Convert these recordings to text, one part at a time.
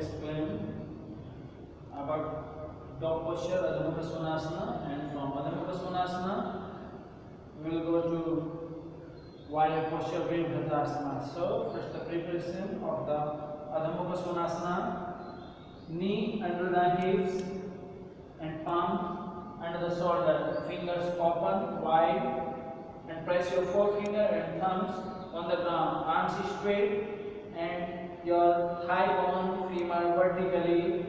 explain about dog posture, Adho Mukha Svanasana, and from Adho Mukha Svanasana we will go to warrior posture, Virabhadrasana. So first the preparation of the Adho Mukha Svanasana: knee under the hips and palms under the shoulder, fingers open wide, and press your forefinger and thumbs on the ground, arms straight and your thigh bone, femur vertically,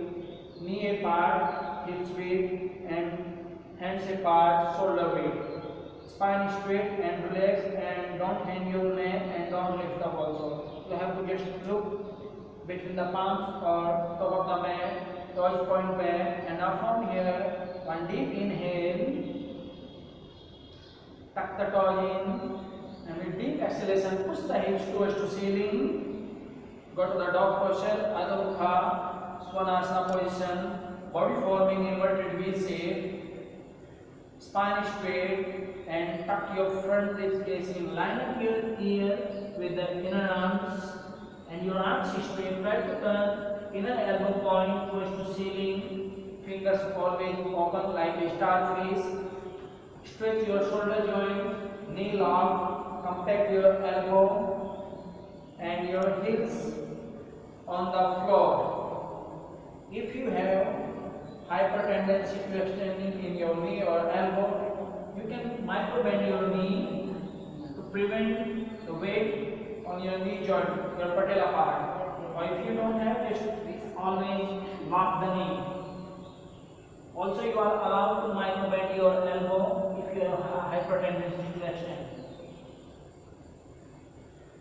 knee apart, hips width and hands apart, shoulder width, spine straight and relaxed, and don't hang your neck and don't lift up also. You have to just look between the palms or top of the mat, toes point back, and now from here, one deep inhale, tuck the toes in, and with deep exhalation push the hips towards to ceiling. Go to the dog posture, Adho Mukha Svanasana position, body forming inverted V shape, spine straight, and tuck your front rib cage in. Line up your ear with the inner arms, and your arms straight. Try to turn inner elbow point towards to ceiling, fingers always open like a starfish. Stretch your shoulder joint, knee lock, compact your elbow and your heels on the floor. If you have hyper tendency to extending in your knee or elbow, you can micro bend your knee to prevent the weight on your knee joint, your patella part. Or if you don't have, just always lock the knee. Also, you are allowed to micro bend your elbow if you have hyper tendency to extend.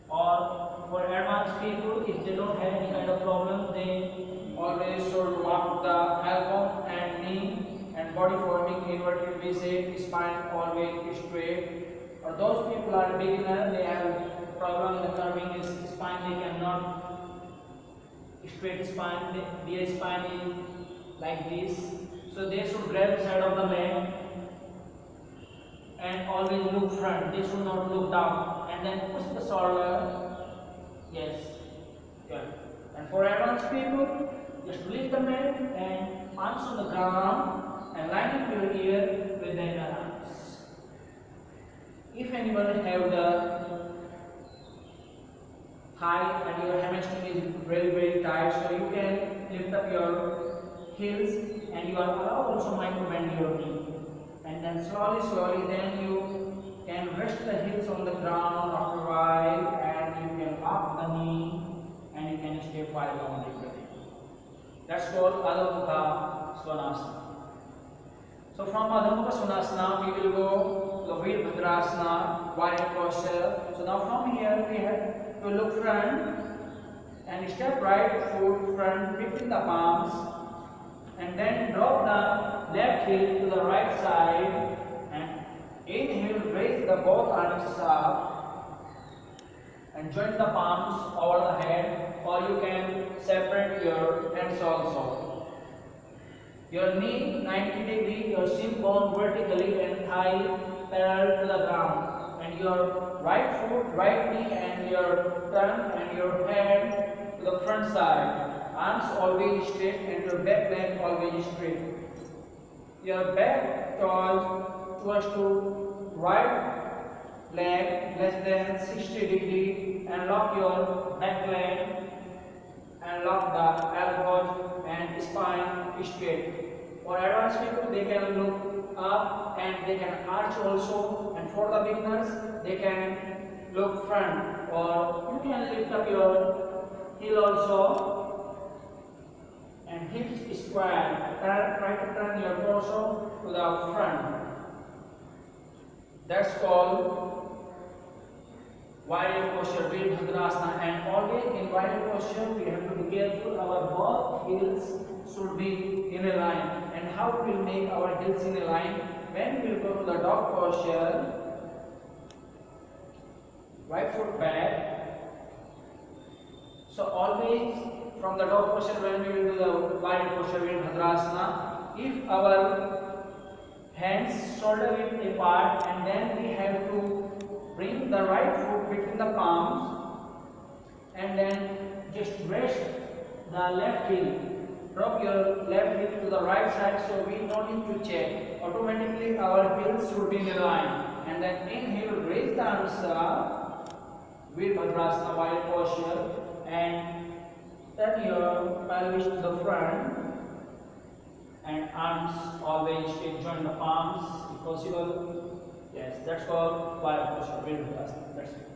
Or for advanced people, if they don't have any kind of problem, they always should lock the elbow and knee and body forming inverted V shape, spine always straight. Or those people are beginner, they have problem in the curving his spine, they cannot straight spine, their spine is like this. So they should grab the side of the mat and always look front. They should not look down, and then push the shoulder. Yes, good. And for advanced people, just lift the mat and arms on the ground and line up your ear with the inner arms. If anyone have the thigh and your hamstring is very tight, so you can lift up your heels, and you are allowed also micro bend your knee. And then slowly, then you can rest the heels on the ground after a while, and you can lock the knee, and you can stay for a long time. That's called Adho Mukha Svanasana. So from Adho Mukha Svanasana, we will go to the Virabhadrasana, warrior posture. So now from here, we have to look front and step right foot front between the palms, and then drop the left heel to the right side and inhale, raise the both arms up and join the palms over the head, or you can separate your hands also. Your knee 90 degrees, your shin bone vertically and thigh parallel to the ground, and your right foot, right knee and your thumb and your head to the front side. Arms always straight and your back leg always straight. Your back toes towards to right leg less than 60 degrees, and lock your back leg and lock the elbows and spine straight. For advanced people, they can look up and they can arch also, and for the beginners, they can look front, or you can lift up your heel also. And hips square, try to turn your torso to the front. That's called warrior posture, Virabhadrasana. And always in warrior posture, we have to be careful. Our both heels should be in a line. And how we will make our heels in a line? When we will go to the dog posture, right foot back. So always from the dog posture, when we will do the warrior posture, Virabhadrasana, if our hands shoulder width apart, and then we have to bring the right foot between the palms, and then just rest the left heel. Drop your left heel to the right side, so we don't need to check. Automatically our heels should be in a line. And then inhale, raise the arms up, Virabhadrasana while posture, and turn your pelvis to the front. And arms always take, join the palms if possible. Yes, that's called wire posture, Virabhadrasana. That's it.